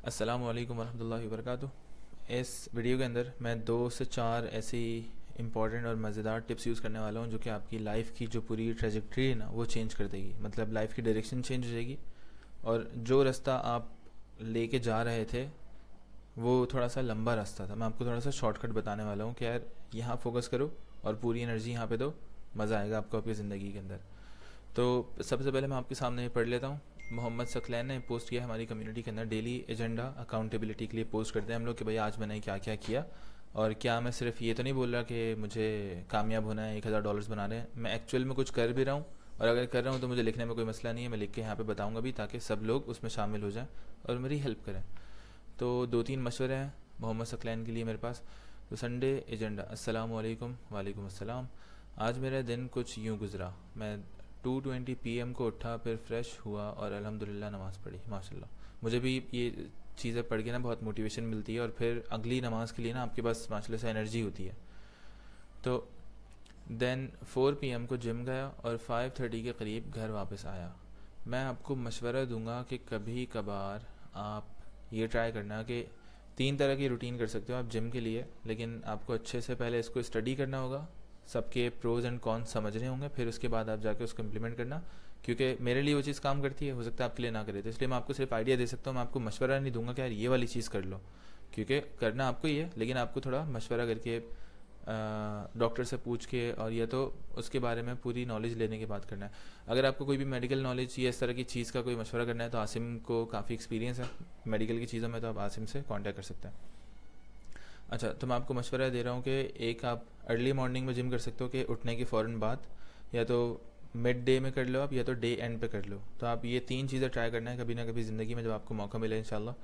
अस्सलामु अलैकुम वरहमतुल्लाहि वबरकातुह। इस वीडियो के अंदर मैं 2 से 4 ऐसी इंपॉर्टेंट और मज़ेदार टिप्स यूज़ करने वाला हूँ जो कि आपकी लाइफ की जो पूरी ट्रेजेक्ट्री है ना वो चेंज कर देगी। मतलब लाइफ की डायरेक्शन चेंज हो जाएगी और जो रास्ता आप लेके जा रहे थे वो थोड़ा सा लंबा रास्ता था, मैं आपको थोड़ा सा शॉर्टकट बताने वाला हूँ कि यार यहाँ फोकस करो और पूरी एनर्जी यहाँ पे दो, मज़ा आएगा आपको आपकी ज़िंदगी के अंदर। तो सबसे पहले मैं आपके सामने पढ़ लेता हूँ। मोहम्मद सकलैन ने पोस्ट किया हमारी कम्युनिटी के अंदर, डेली एजेंडा अकाउंटेबिलिटी के लिए पोस्ट करते हैं हम लोग कि भाई आज मैंने क्या क्या किया। और क्या मैं सिर्फ ये तो नहीं बोल रहा कि मुझे कामयाब होना है, $1000 बनाने हैं, मैं एक्चुअल में कुछ कर भी रहा हूँ। और अगर कर रहा हूँ तो मुझे लिखने में कोई मसला नहीं है, मैं लिख के यहाँ पे बताऊँगा भी ताकि सब लोग उसमें शामिल हो जाएं और मेरी हेल्प करें। तो 2-3 मशवरे हैं मोहम्मद सकलैन के लिए मेरे पास। तो संडे एजेंडा। अस्सलामु अलैकुम। वालेकुम अस्सलाम। आज मेरा दिन कुछ यूँ गुज़रा। मैं 2:20 PM को उठा, फिर फ्रेश हुआ और अल्हम्दुलिल्लाह नमाज़ पढ़ी। माशाल्लाह, मुझे भी ये चीज़ें पढ़ के ना बहुत मोटिवेशन मिलती है और फिर अगली नमाज के लिए ना आपके पास माशाल्लाह से एनर्जी होती है। तो देन 4 PM को जिम गया और 5:30 के करीब घर वापस आया। मैं आपको मशवरा दूंगा कि कभी कभार आप ये ट्राई करना कि 3 तरह की रूटीन कर सकते हो आप जिम के लिए, लेकिन आपको अच्छे से पहले इसको स्टडी करना होगा, सबके प्रोज एंड कॉन्स समझने होंगे, फिर उसके बाद आप जाके उसको इम्प्लीमेंट करना। क्योंकि मेरे लिए वो चीज़ काम करती है, हो सकता है आपके लिए ना करे, तो इसलिए मैं आपको सिर्फ आइडिया दे सकता हूँ, मैं आपको मशवरा नहीं दूंगा कि यार ये वाली चीज़ कर लो, क्योंकि करना आपको ही है, लेकिन आपको थोड़ा मशवरा करके डॉक्टर से पूछ के और या तो उसके बारे में पूरी नॉलेज लेने के बाद करना है। अगर आपको कोई भी मेडिकल नॉलेज या इस तरह की चीज़ का कोई मशवरा करना है तो आसिम को काफ़ी एक्सपीरियंस है मेडिकल की चीज़ों में, तो आप आसिम से कांटेक्ट कर सकते हैं। अच्छा, तो मैं आपको मशवरा दे रहा हूँ कि एक आप अर्ली मॉर्निंग में जिम कर सकते हो कि उठने के फ़ौरन बाद, या तो मिड डे में कर लो आप, या तो डे एंड पे कर लो। तो आप ये 3 चीज़ें ट्राई करना है कभी ना कभी ज़िंदगी में जब आपको मौका मिले इंशाल्लाह।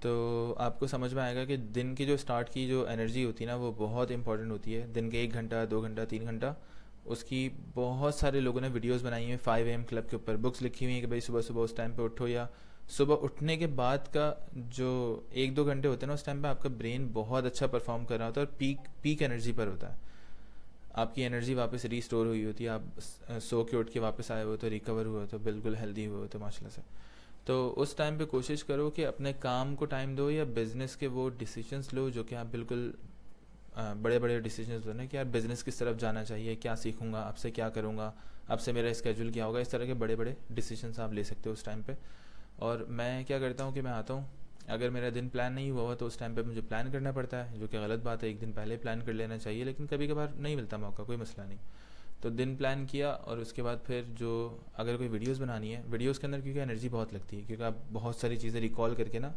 तो आपको समझ में आएगा कि दिन की जो स्टार्ट की जो एनर्जी होती है ना वो बहुत इंपॉर्टेंट होती है। दिन के 1 घंटा 2 घंटा 3 घंटा उसकी बहुत सारे लोगों ने वीडियोस बनाई हैं 5 AM क्लब के ऊपर, बुक्स लिखी हुई हैं कि भाई सुबह सुबह उस टाइम पे उठो, या सुबह उठने के बाद का जो 1-2 घंटे होते हैं ना उस टाइम पे आपका ब्रेन बहुत अच्छा परफॉर्म कर रहा होता है और पीक पीक एनर्जी पर होता है, आपकी एनर्जी वापस रिस्टोर हुई होती है, आप सो के उठ के वापस आए हो तो रिकवर हुए हो तो बिल्कुल हेल्दी हुए हो तो माशाल्लाह से। तो उस टाइम पे कोशिश करो कि अपने काम को टाइम दो या बिज़नेस के वो डिसीजंस लो जो कि आप बिल्कुल बड़े बड़े डिसीजंस लो ना कि यार बिज़नेस किस तरफ जाना चाहिए, क्या सीखूंगा, आपसे क्या करूँगा, आपसे मेरा स्केड्यूल क्या होगा, इस तरह के बड़े बड़े डिसीजंस आप ले सकते हो उस टाइम पे। और मैं क्या करता हूँ कि मैं आता हूँ, अगर मेरा दिन प्लान नहीं हुआ तो उस टाइम पे मुझे प्लान करना पड़ता है, जो कि गलत बात है, एक दिन पहले प्लान कर लेना चाहिए, लेकिन कभी कभार नहीं मिलता मौका, कोई मसला नहीं। तो दिन प्लान किया और उसके बाद फिर जो अगर कोई वीडियोस बनानी है, वीडियोस के अंदर क्योंकि एनर्जी बहुत लगती है, क्योंकि आप बहुत सारी चीज़ें रिकॉल करके ना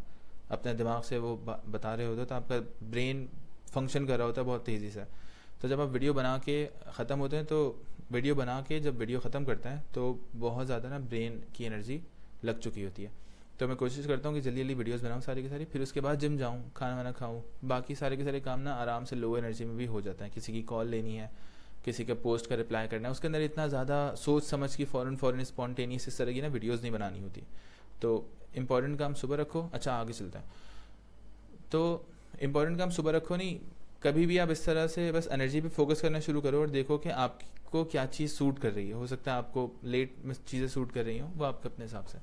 अपने दिमाग से वो बता रहे होते हो तो आपका ब्रेन फंक्शन कर रहा होता है बहुत तेज़ी से। तो जब आप वीडियो बना के ख़त्म होते हैं तो वीडियो बना के जब वीडियो ख़त्म करते हैं तो बहुत ज़्यादा ना ब्रेन की एनर्जी लग चुकी होती है। तो मैं कोशिश करता हूँ कि जल्दी जल्दी वीडियोस बनाऊँ सारी की सारी, फिर उसके बाद जिम जाऊँ, खाना वाना खाऊँ, बाकी सारे के सारे काम ना आराम से लो एनर्जी में भी हो जाता है। किसी की कॉल लेनी है, किसी के पोस्ट का रिप्लाई करना है, उसके अंदर इतना ज़्यादा सोच समझ की फ़ौरन फ़ौरन स्पॉन्टेनियस इस तरह की ना वीडियोस नहीं बनानी होती। तो इम्पॉर्टेंट काम सुबह रखो। अच्छा, आगे चलते हैं। तो इम्पॉर्टेंट काम सुबह रखो नहीं, कभी भी आप इस तरह से बस एनर्जी पे फोकस करना शुरू करो और देखो कि आपको क्या चीज़ सूट कर रही है। हो सकता है आपको लेट में चीज़ें सूट कर रही हों, वो आपके अपने हिसाब से।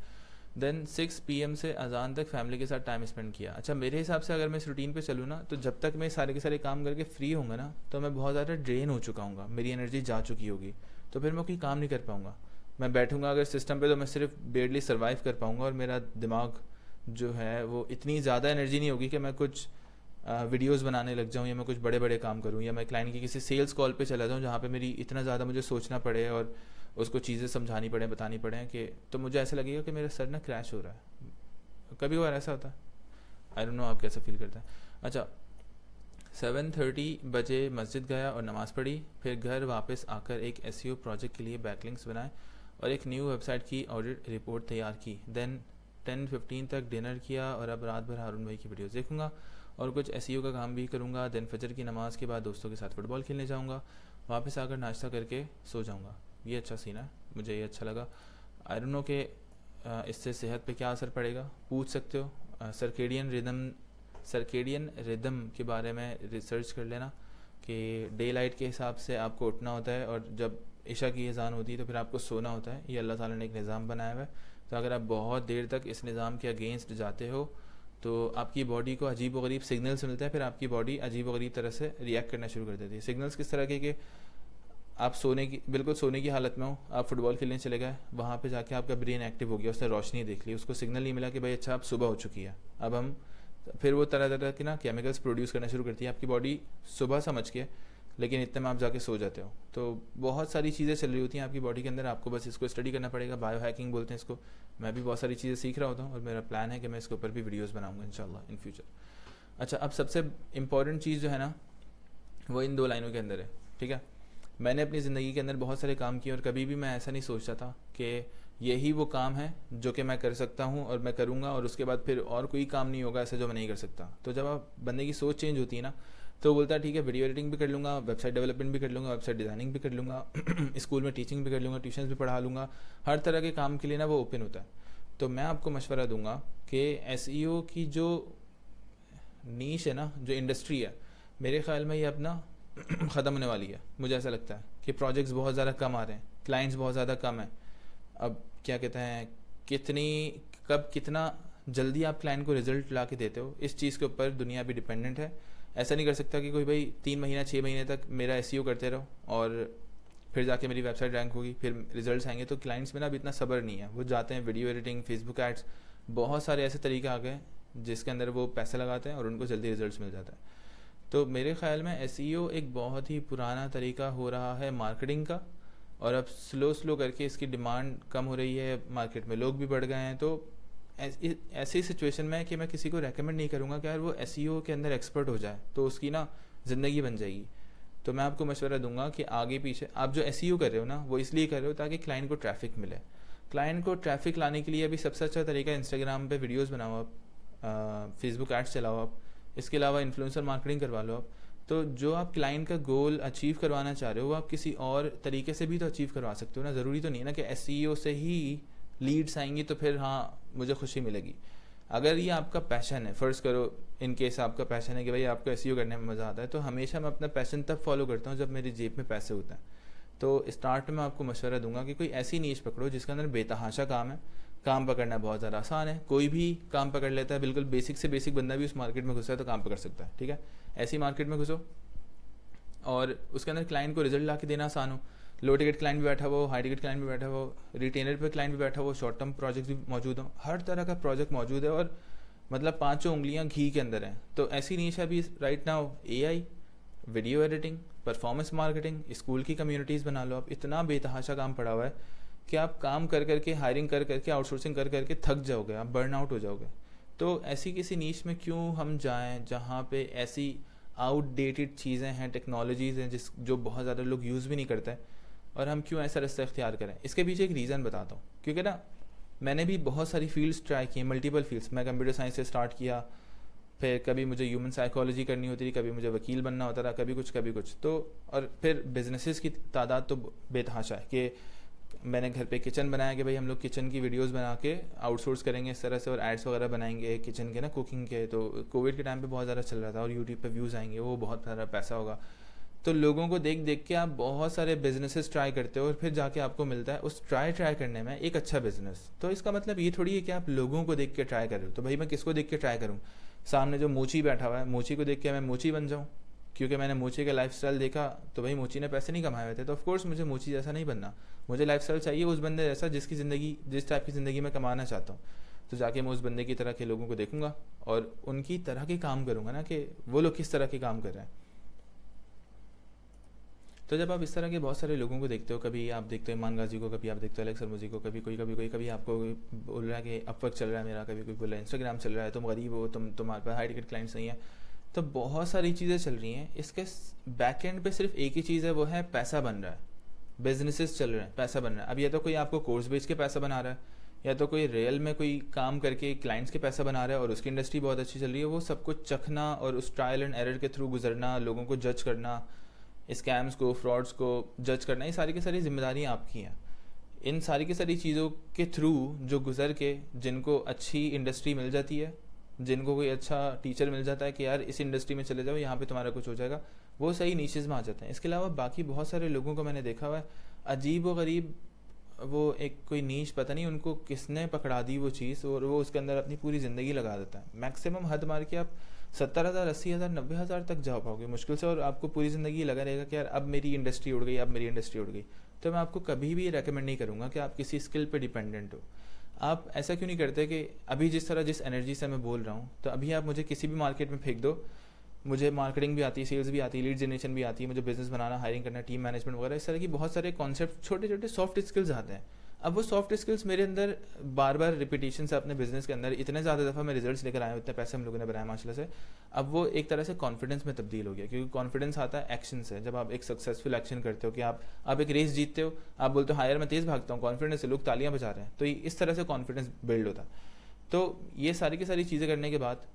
देन 6 PM से अजान तक फैमिली के साथ टाइम स्पेंड किया। अच्छा, मेरे हिसाब से अगर मैं इस रूटीन पे चलूँ ना तो जब तक मैं सारे के सारे काम करके फ्री होऊंगा ना तो मैं बहुत ज़्यादा ड्रेन हो चुका हूँ, मेरी एनर्जी जा चुकी होगी, तो फिर मैं कोई काम नहीं कर पाऊँगा। मैं बैठूंगा अगर सिस्टम पे तो मैं सिर्फ बेडली सर्वाइव कर पाऊँगा और मेरा दिमाग जो है वो इतनी ज़्यादा एनर्जी नहीं होगी कि मैं कुछ वीडियोस बनाने लग जाऊँ या मैं कुछ बड़े बड़े काम करूँ या मैं क्लाइंट की किसी सेल्स कॉल पे चला जाऊँ जहाँ पे मेरी इतना ज़्यादा मुझे सोचना पड़े और उसको चीज़ें समझानी पड़े, बतानी पड़े, कि तो मुझे ऐसा लगेगा कि मेरा सर ना क्रैश हो रहा है। कभी कभार ऐसा होता है, आई डोंट नो आप कैसा फील करते हैं। अच्छा, 7:30 बजे मस्जिद गया और नमाज़ पढ़ी, फिर घर वापस आकर एक एसईओ प्रोजेक्ट के लिए बैकलिंक्स बनाए और एक न्यू वेबसाइट की ऑडिट रिपोर्ट तैयार की। देन 10:15 तक डिनर किया और अब रात भर हारून भाई की वीडियोस देखूंगा और कुछ एसईओ का काम भी करूंगा। देन फजर की नमाज़ के बाद दोस्तों के साथ फुटबॉल खेलने जाऊंगा, वापस आकर नाश्ता करके सो जाऊंगा। ये अच्छा सीन है, मुझे ये अच्छा लगा। आई डोंट नो कि इससे सेहत पे क्या असर पड़ेगा, पूछ सकते हो। सर्केडियन रिदम के बारे में रिसर्च कर लेना कि डे लाइट के हिसाब से आपको उठना होता है और जब इशा की अज़ान होती है तो फिर आपको सोना होता है। ये अल्लाह ताला ने एक निज़ाम बनाया हुआ है। तो अगर आप बहुत देर तक इस निज़ाम के अगेंस्ट जाते हो तो आपकी बॉडी को अजीब व गरीब सिग्नल्स मिलता है, फिर आपकी बॉडी अजीब व गरीब तरह से रिएक्ट करना शुरू कर देती है। सिग्नल्स किस तरह के कि आप बिल्कुल सोने की हालत में हो, आप फुटबॉल खेलने चले गए, वहाँ पे जाके आपका ब्रेन एक्टिव हो गया, उसने रोशनी देख ली, उसको सिग्नल नहीं मिला कि भाई अच्छा अब सुबह हो चुकी है, अब हम, फिर वो तरह तरह की ना केमिकल्स प्रोड्यूस करना शुरू करती है, आपकी बॉडी सुबह समझ के, लेकिन इतने में आप जाके सो जाते हो। तो बहुत सारी चीज़ें चल रही होती हैं आपकी बॉडी के अंदर, आपको बस इसको स्टडी करना पड़ेगा। बायो हैकिंग बोलते हैं इसको। मैं भी बहुत सारी चीज़ें सीख रहा होता हूँ और मेरा प्लान है कि मैं इसके ऊपर भी वीडियोज़ बनाऊँगा इंशाल्लाह इन फ्यूचर। अच्छा, अब सबसे इम्पॉर्टेंट चीज़ जो है ना, वो इन 2 लाइनों के अंदर है, ठीक है। मैंने अपनी ज़िंदगी के अंदर बहुत सारे काम किए और कभी भी मैं ऐसा नहीं सोचता था कि यही वो काम है जो कि मैं कर सकता हूँ और मैं करूँगा और उसके बाद फिर और कोई काम नहीं होगा ऐसा जो मैं नहीं कर सकता। तो जब आप बंदे की सोच चेंज होती है ना, तो बोलता है ठीक है वीडियो एडिटिंग भी कर लूँगा, वेबसाइट डेवलपमेंट भी कर लूँगा, वेबसाइट डिज़ाइनिंग भी कर लूँगा, स्कूल में टीचिंग भी कर लूँगा, ट्यूशन भी पढ़ा लूँगा, हर तरह के काम के लिए ना वो ओपन होता है। तो मैं आपको मशवरा दूंगा कि एसईओ की जो नीश है ना, जो इंडस्ट्री है, मेरे ख्याल में ये अब ना ख़त्म होने वाली है। मुझे ऐसा लगता है कि प्रोजेक्ट्स बहुत ज़्यादा कम आ रहे हैं, क्लाइंट्स बहुत ज़्यादा कम है। अब क्या कहते हैं, कितना जल्दी आप क्लाइंट को रिजल्ट ला के देते हो, इस चीज़ के ऊपर दुनिया भी डिपेंडेंट है। ऐसा नहीं कर सकता कि कोई भाई 3 महीना 6 महीने तक मेरा एसईओ करते रहो और फिर जाके मेरी वेबसाइट रैंक होगी, फिर रिजल्ट्स आएंगे। तो क्लाइंट्स में ना अभी इतना सब्र नहीं है, वो जाते हैं वीडियो एडिटिंग, फेसबुक एड्स, बहुत सारे ऐसे तरीके आ गए जिसके अंदर वो पैसे लगाते हैं और उनको जल्दी रिजल्ट्स मिल जाता है। तो मेरे ख्याल में एसईओ एक बहुत ही पुराना तरीका हो रहा है मार्केटिंग का, और अब स्लो करके इसकी डिमांड कम हो रही है, मार्केट में लोग भी बढ़ गए हैं। तो ऐसी सिचुएशन में कि मैं किसी को रेकमेंड नहीं करूँगा कि यार वो एसईओ के अंदर एक्सपर्ट हो जाए तो उसकी ना ज़िंदगी बन जाएगी। तो मैं आपको मशवरा दूंगा कि आगे पीछे आप जो एसईओ कर रहे हो ना, वो इसलिए कर रहे हो ताकि क्लाइंट को ट्रैफिक मिले। क्लाइंट को ट्रैफिक लाने के लिए अभी सबसे अच्छा तरीका इंस्टाग्राम पे वीडियोस बनाओ आप, फेसबुक एड्स चलाओ आप, इसके अलावा इन्फ्लुएंसर मार्केटिंग करवा लो आप। तो जो आप क्लाइंट का गोल अचीव करवाना चाह रहे हो वो आप किसी और तरीके से भी तो अचीव करवा सकते हो ना। ज़रूरी तो नहीं है ना कि एसईओ से ही लीड्स आएंगी तो फिर हाँ मुझे खुशी मिलेगी। अगर ये आपका पैशन है, फ़र्ज़ करो इन केस आपका पैशन है कि भाई आपको एसईओ करने में मज़ा आता है, तो हमेशा मैं अपना पैशन तब फॉलो करता हूँ जब मेरी जेब में पैसे होते हैं। तो स्टार्ट में आपको मशवरा दूंगा कि कोई ऐसी नीश पकड़ो जिसके अंदर बेतहाशा काम है। काम पकड़ना बहुत ज़्यादा आसान है, कोई भी काम पकड़ लेता है, बिल्कुल बेसिक से बेसिक बंदा भी उस मार्केट में घुसा है तो काम पकड़ सकता है, ठीक है। ऐसी मार्केट में घुसो और उसके अंदर क्लाइंट को रिजल्ट ला के देना आसान हो। लो टिकट क्लाइंट भी बैठा हो, हाई टिकट क्लाइंट भी बैठा हो, रिटेनर पे क्लाइंट भी बैठा हो, शॉर्ट टर्म प्रोजेक्ट भी मौजूद हो, हर तरह का प्रोजेक्ट मौजूद है और मतलब 5 उंगलियां घी के अंदर हैं। तो ऐसी नीश है अभी right now, AI, video editing, performance marketing, school की कम्युनिटीज़ बना लो आप। इतना बेतहाशा काम पड़ा हुआ है कि आप काम कर करके, हायरिंग कर करके, आउटसोर्सिंग कर करके थक जाओगे, आप बर्न आउट हो जाओगे। तो ऐसी किसी नीश में क्यों हम जाएं जहाँ पे ऐसी आउटडेटेड चीज़ें हैं, टेक्नोलॉजीज़ हैं जो बहुत ज़्यादा लोग यूज़ भी नहीं करते हैं, और हम क्यों ऐसा रास्ता इख्तियार करें। इसके पीछे एक रीज़न बताता हूँ, क्योंकि ना मैंने भी बहुत सारी फील्ड्स ट्राई की, मल्टीपल फील्ड्स। मैं कंप्यूटर साइंस से स्टार्ट किया, फिर कभी मुझे ह्यूमन साइकोलॉजी करनी होती थी, कभी मुझे वकील बनना होता था, कभी कुछ तो, और फिर बिजनेसेस की तादाद तो बेतहाशा है कि मैंने घर पे किचन बनाया कि भाई हम लोग किचन की वीडियोस बना के आउटसोर्स करेंगे इस तरह से, और एड्स वगैरह बनाएंगे किचन के ना, कुकिंग के। तो कोविड के टाइम पे बहुत ज़्यादा चल रहा था और यूट्यूब पे व्यूज़ आएंगे, वो बहुत सारा पैसा होगा। तो लोगों को देख देख के आप बहुत सारे बिजनेसेस ट्राई करते हो और फिर जाके आपको मिलता है उस ट्राई करने में एक अच्छा बिजनेस। तो इसका मतलब ये थोड़ी है कि आप लोगों को देख के ट्राई कर रहे हो। तो भाई मैं किसको देख के ट्राई करूँ? सामने जो मोची बैठा हुआ है, मोची को देख के मैं मोची बन जाऊँ क्योंकि मैंने मोची का लाइफस्टाइल देखा? तो भाई मोची ने पैसे नहीं कमाए हुए थे, तो ऑफकोर्स मुझे मोची जैसा नहीं बनना। मुझे लाइफस्टाइल चाहिए उस बंदे जैसा जिसकी ज़िंदगी, जिस टाइप की ज़िंदगी मैं कमाना चाहता हूँ। तो जाके मैं उस बंदे की तरह के लोगों को देखूंगा और उनकी तरह के काम करूँगा ना, कि वो लोग किस तरह के काम कर रहे हैं। तो जब आप इस तरह के बहुत सारे लोगों को देखते हो, कभी आप देखते हो ईमान गाजी को, कभी आप देखते हो अलेक्स सरमुजी को, कभी आपको बोल रहा है कि अपवर्क चल रहा है मेरा, कभी कोई बोल रहा है इंस्टाग्राम चल रहा है, तुम गरीब हो, तुम्हारे पास हाई टिकट क्लाइंट्स नहीं है। तो बहुत सारी चीज़ें चल रही हैं। इसके बैक एंड पे सिर्फ एक ही चीज़ है, वो है पैसा बन रहा है, बिजनेसेस चल रहे हैं, पैसा बन रहा है। अब या तो कोई आपको कोर्स बेच के पैसा बना रहा है, या तो कोई रियल में कोई काम करके क्लाइंट्स के पैसा बना रहा है और उसकी इंडस्ट्री बहुत अच्छी चल रही है। वो सब कुछ चखना और उस ट्रायल एंड एरर के थ्रू गुजरना, लोगों को जज करना, स्कैम्स को, फ्रॉड्स को जज करना, ये सारी की सारी जिम्मेदारियाँ आपकी हैं। इन सारी की सारी चीज़ों के थ्रू जो गुजर के जिनको अच्छी इंडस्ट्री मिल जाती है, जिनको कोई अच्छा टीचर मिल जाता है कि यार इस इंडस्ट्री में चले जाओ, यहाँ पे तुम्हारा कुछ हो जाएगा, वो सही नीचेज़ में आ जाते हैं। इसके अलावा बाकी बहुत सारे लोगों को मैंने देखा हुआ है, अजीब व गरीब वो एक कोई नीश, पता नहीं उनको किसने पकड़ा दी वो चीज़, और वो उसके अंदर अपनी पूरी ज़िंदगी लगा देता है। मैक्सिमम हद मार के आप 70,000, 80,000, 90,000 तक जा पाओगे मुश्किल से, और आपको पूरी ज़िंदगी लगा रहेगा कि यार अब मेरी इंडस्ट्री उड़ गई, अब मेरी इंडस्ट्री उड़ गई। तो मैं आपको कभी भी रेकमेंड नहीं करूँगा कि आप किसी स्किल पे डिपेंडेंट हो। आप ऐसा क्यों नहीं करते कि अभी जिस तरह जिस एनर्जी से मैं बोल रहा हूँ, तो अभी आप मुझे किसी भी मार्केट में फेंक दो, मुझे मार्केटिंग भी आती है, सेल्स भी आती है, लीड जनरेशन भी आती है, मुझे बिजनेस बनाना, हायरिंग करना, टीम मैनेजमेंट वगैरह, इस तरह की बहुत सारे कॉन्सेप्ट, छोटे छोटे सॉफ्ट स्किल्स आते हैं। अब वो सॉफ्ट स्किल्स मेरे अंदर बार बार रिपीटेशन से अपने बिजनेस के अंदर इतने ज़्यादा दफ़ा मैं रिजल्ट्स लेकर आया हूँ, इतने पैसे हम लोगों ने बनाए माशाल्लाह से, अब वो एक तरह से कॉन्फिडेंस में तब्दील हो गया। क्योंकि कॉन्फिडेंस आता है एक्शन से। जब आप एक सक्सेसफुल एक्शन करते हो कि आप एक रेस जीतते हो, आप बोलते हो हाँ यार मैं तेज़ भागता हूँ, कॉन्फिडेंस से लोग तालियां बजा रहे हैं, तो इस तरह से कॉन्फिडेंस बिल्ड होता है। तो ये सारी की सारी चीज़ें करने के बाद,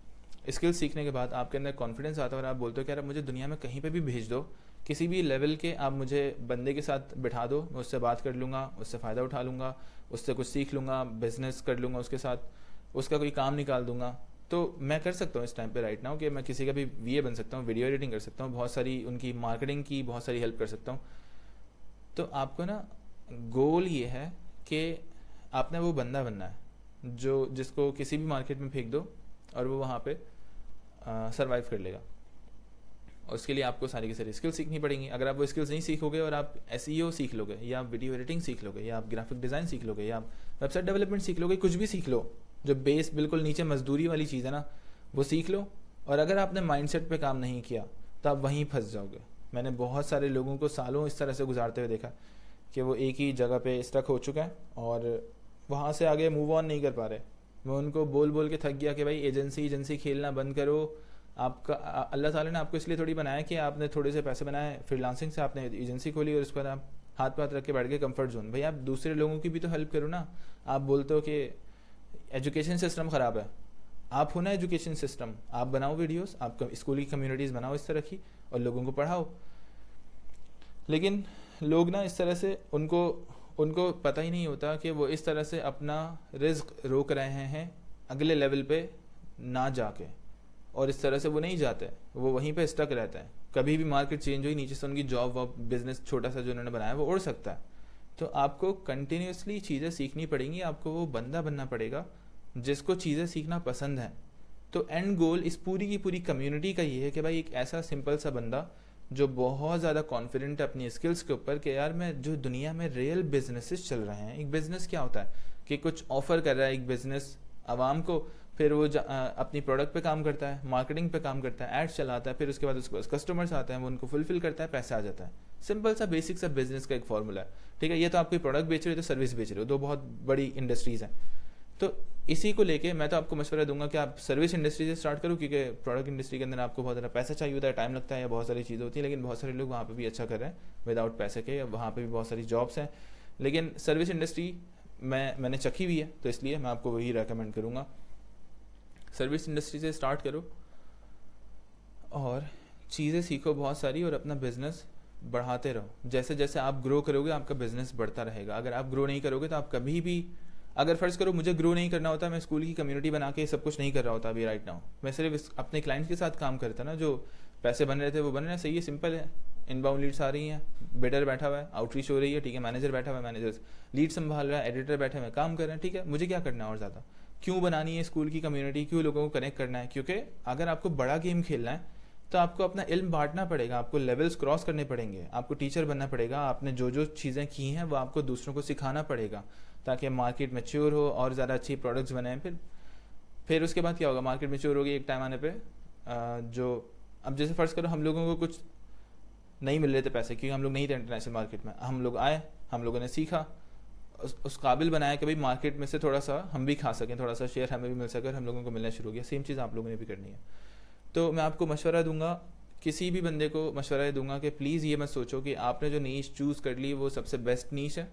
स्किल सीखने के बाद आपके अंदर कॉन्फिडेंस आता है, और आप बोलते हो कि यार मुझे दुनिया में कहीं पे भी भेज दो, किसी भी लेवल के आप मुझे बंदे के साथ बिठा दो, मैं उससे बात कर लूँगा, उससे फ़ायदा उठा लूँगा, उससे कुछ सीख लूँगा, बिजनेस कर लूँगा उसके साथ, उसका कोई काम निकाल दूंगा। तो मैं कर सकता हूँ इस टाइम पे राइट नाउ कि मैं किसी का भी वीए बन सकता हूँ, वीडियो एडिटिंग कर सकता हूँ, बहुत सारी उनकी मार्केटिंग की बहुत सारी हेल्प कर सकता हूँ। तो आपको ना गोल ये है कि आपने वो बंदा बनना है जो जिसको किसी भी मार्केट में फेंक दो और वो वहाँ पे सर्वाइव कर लेगा। और उसके लिए आपको सारी की सारी स्किल्स सीखनी पड़ेंगी। अगर आप वो स्किल्स नहीं सीखोगे और आप एसईओ सीख लोगे, या आप वीडियो एडिटिंग सीख लोगे, या आप ग्राफिक डिज़ाइन सीख लोगे, या आप वेबसाइट डेवलपमेंट सीख लोगे, कुछ भी सीख लो, जो बेस बिल्कुल नीचे मजदूरी वाली चीज़ है ना, वो सीख लो। और अगर आपने माइंडसेट पे काम नहीं किया तो आप वहीं फंस जाओगे। मैंने बहुत सारे लोगों को सालों इस तरह से गुजारते हुए देखा कि वो एक ही जगह पे स्टक हो चुका है और वहाँ से आगे मूव ऑन नहीं कर पा रहे। मैं उनको बोल बोल के थक गया कि भाई एजेंसी खेलना बंद करो। आपका अल्लाह ताला ने आपको इसलिए थोड़ी बनाया कि आपने थोड़े से पैसे बनाए फ्रीलांसिंग से, आपने एजेंसी खोली और उसके बाद आप हाथ पाथ रख के बैठ गए कंफर्ट जोन। भाई आप दूसरे लोगों की भी तो हेल्प करो ना। आप बोलते हो कि एजुकेशन सिस्टम ख़राब है, आप हो ना एजुकेशन सिस्टम, आप बनाओ वीडियोस, आप स्कूल की कम्युनिटीज़ बनाओ इस तरह की और लोगों को पढ़ाओ। लेकिन लोग ना इस तरह से उनको पता ही नहीं होता कि वो इस तरह से अपना रिस्क रोक रहे हैं अगले लेवल पे ना जाके, और इस तरह से वो नहीं जाते, वो वहीं पे स्टक रहते हैं। कभी भी मार्केट चेंज हुई, नीचे से उनकी जॉब वॉब बिजनेस छोटा सा जो उन्होंने बनाया वो उड़ सकता है। तो आपको कंटिन्यूसली चीज़ें सीखनी पड़ेंगी, आपको वो बंदा बनना पड़ेगा जिसको चीज़ें सीखना पसंद है। तो एंड गोल इस पूरी की पूरी कम्युनिटी का ये है कि भाई एक ऐसा सिंपल सा बंदा जो बहुत ज़्यादा कॉन्फिडेंट है अपनी स्किल्स के ऊपर कि यार मैं जो दुनिया में रियल बिजनेसेस चल रहे हैं, एक बिज़नेस क्या होता है कि कुछ ऑफर कर रहा है एक बिज़नेस आवाम को, फिर वो अपनी प्रोडक्ट पे काम करता है, मार्केटिंग पे काम करता है, एड्स चलाता है, फिर उसके बाद उसके पास कस्टमर्स आते हैं, वो उनको फुलफिल करता है, पैसा आ जाता है। सिंपल सा बेसिक सा बिजनेस का एक फॉर्मूला है। ठीक है, ये तो आप कोई प्रोडक्ट बेच रहे हो तो सर्विस बेच रहे हो, दो बहुत बड़ी इंडस्ट्रीज़ हैं। तो इसी को लेके मैं तो आपको मशवरा दूंगा कि आप सर्विस इंडस्ट्री से स्टार्ट करो, क्योंकि प्रोडक्ट इंडस्ट्री के अंदर आपको बहुत ज़्यादा पैसा चाहिए होता है, टाइम लगता है, या बहुत सारी चीज़ें होती हैं, लेकिन बहुत सारे लोग वहाँ पे भी अच्छा कर रहे हैं विदाउट पैसे के, वहाँ पे भी बहुत सारी जॉब्स हैं। लेकिन सर्विस इंडस्ट्री मैंने चखी हुई है, तो इसलिए मैं आपको वही रेकमेंड करूँगा। सर्विस इंडस्ट्री से स्टार्ट करो और चीज़ें सीखो बहुत सारी, और अपना बिजनेस बढ़ाते रहो। जैसे जैसे आप ग्रो करोगे आपका बिजनेस बढ़ता रहेगा। अगर आप ग्रो नहीं करोगे तो आप कभी भी, अगर फ़र्ज़ करो मुझे ग्रो नहीं करना होता, मैं स्कूल की कम्युनिटी बना के सब कुछ नहीं कर रहा होता अभी राइट नाउ, मैं सिर्फ अपने क्लाइंट्स के साथ काम करता ना, जो पैसे बन रहे थे वो बन रहे हैं, सही है, सिंपल है। इनबाउंड लीड्स आ रही हैं, बिडर बैठा हुआ है, आउटरीच हो रही है, ठीक है, मैनेजर बैठा हुआ है, मैनेजर लीड संभाल रहा है, एडिटर बैठे हुए काम कर रहे हैं, ठीक है, मुझे क्या करना है और ज़्यादा, क्यों बनानी है स्कूल की कम्युनिटी, क्यों लोगों को कनेक्ट करना है? क्योंकि अगर आपको बड़ा गेम खेलना है तो आपको अपना इल्म बांटना पड़ेगा, आपको लेवल्स क्रॉस करने पड़ेंगे, आपको टीचर बनना पड़ेगा, आपने जो जो चीज़ें की हैं वो आपको दूसरों को सिखाना पड़ेगा ताकि मार्केट मैच्योर हो और ज़्यादा अच्छी प्रोडक्ट्स बनाएं। फिर उसके बाद क्या होगा, मार्केट मैच्योर होगी एक टाइम आने पे, जो अब जैसे फ़र्ज़ करो हम लोगों को कुछ नहीं मिल रहे थे पैसे, क्योंकि हम लोग नहीं थे इंटरनेशनल मार्केट में, हम लोग आए, हम लोगों ने सीखा, उस काबिल बनाया कि भाई मार्केट में से थोड़ा सा हम भी खा सकें, थोड़ा सा शेयर हमें भी मिल सके, और हम लोगों को मिलना शुरू हो गया। सेम चीज़ आप लोगों ने भी करनी है। तो मैं आपको मशवरा दूंगा, किसी भी बंदे को मशवरा दूंगा कि प्लीज़ ये मत सोचो कि आपने जो नीश चूज़ कर ली वो सबसे बेस्ट नीश है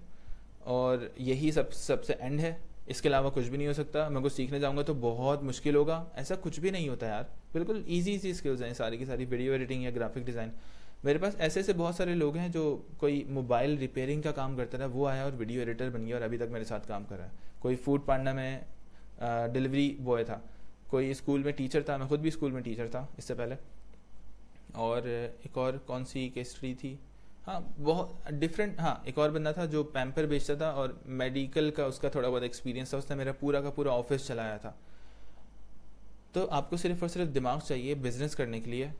और यही सबसे एंड है, इसके अलावा कुछ भी नहीं हो सकता, मैं कुछ सीखने जाऊंगा तो बहुत मुश्किल होगा। ऐसा कुछ भी नहीं होता यार, बिल्कुल ईजी स्किल्स हैं सारी की सारी, वीडियो एडिटिंग या ग्राफिक डिज़ाइन। मेरे पास ऐसे बहुत सारे लोग हैं जो कोई मोबाइल रिपेयरिंग का काम करता था, वो आया और वीडियो एडिटर बन गया और अभी तक मेरे साथ काम कर रहा है। कोई फूड पांडा में डिलीवरी बॉय था, कोई स्कूल में टीचर था, मैं खुद भी स्कूल में टीचर था इससे पहले, और एक और कौन सी केस स्टडी थी, हाँ बहुत डिफरेंट। हाँ एक और बंदा था जो पैम्पर बेचता था और मेडिकल का उसका थोड़ा बहुत एक्सपीरियंस था, उसने मेरा पूरा का पूरा ऑफिस चलाया था। तो आपको सिर्फ और सिर्फ दिमाग चाहिए बिजनेस करने के लिए,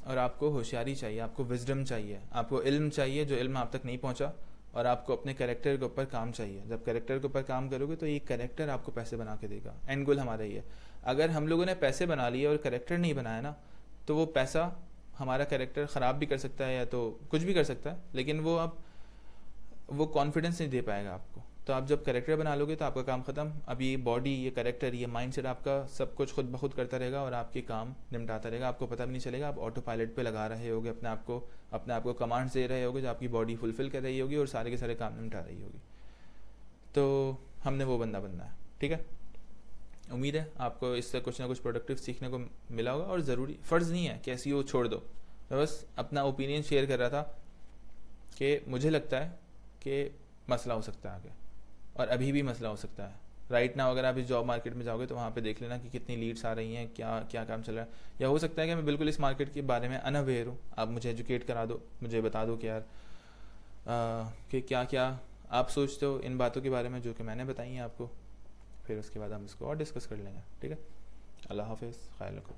और आपको होशियारी चाहिए, आपको विजडम चाहिए, आपको इल्म चाहिए जो इल्म आप तक नहीं पहुंचा, और आपको अपने कैरेक्टर के ऊपर काम चाहिए। जब कैरेक्टर के ऊपर काम करोगे तो ये कैरेक्टर आपको पैसे बना के देगा। एंड गोल हमारा ये है। अगर हम लोगों ने पैसे बना लिए और कैरेक्टर नहीं बनाया ना, तो वो पैसा हमारा कैरेक्टर ख़राब भी कर सकता है या तो कुछ भी कर सकता है, लेकिन वो कॉन्फिडेंस नहीं दे पाएगा आपको। तो आप जब कैरेक्टर बना लोगे तो आपका काम ख़त्म। अब ये बॉडी, ये कैरेक्टर, ये माइंडसेट आपका सब कुछ खुद ब खुद करता रहेगा और आपके काम निपटाता रहेगा, आपको पता भी नहीं चलेगा। आप ऑटो पायलट पे लगा रहे होगे अपने आप को कमांड्स दे रहे होगे जो आपकी बॉडी फुलफिल कर रही होगी और सारे के सारे काम निपटा रही होगी। तो हमने वो बंदा बनना है, ठीक है। उम्मीद है आपको इससे कुछ ना कुछ प्रोडक्टिव सीखने को मिला होगा। और ज़रूरी फ़र्ज़ नहीं है कि SEO छोड़ दो। मैं बस अपना ओपिनियन शेयर कर रहा था कि मुझे लगता है कि मसला हो सकता है आगे, और अभी भी मसला हो सकता है। राइट नाउ अगर आप इस जॉब मार्केट में जाओगे तो वहाँ पे देख लेना कि कितनी लीड्स आ रही हैं, क्या क्या काम चल रहा है। या हो सकता है कि मैं बिल्कुल इस मार्केट के बारे में अनअवेयर हूँ, आप मुझे एजुकेट करा दो, मुझे बता दो कि यार कि क्या क्या आप सोचते हो इन बातों के बारे में जो कि मैंने बताई हैं आपको। फिर उसके बाद हम इसको और डिस्कस कर लेंगे, ठीक है। अल्लाह हाफिज़, ख्याल रखो।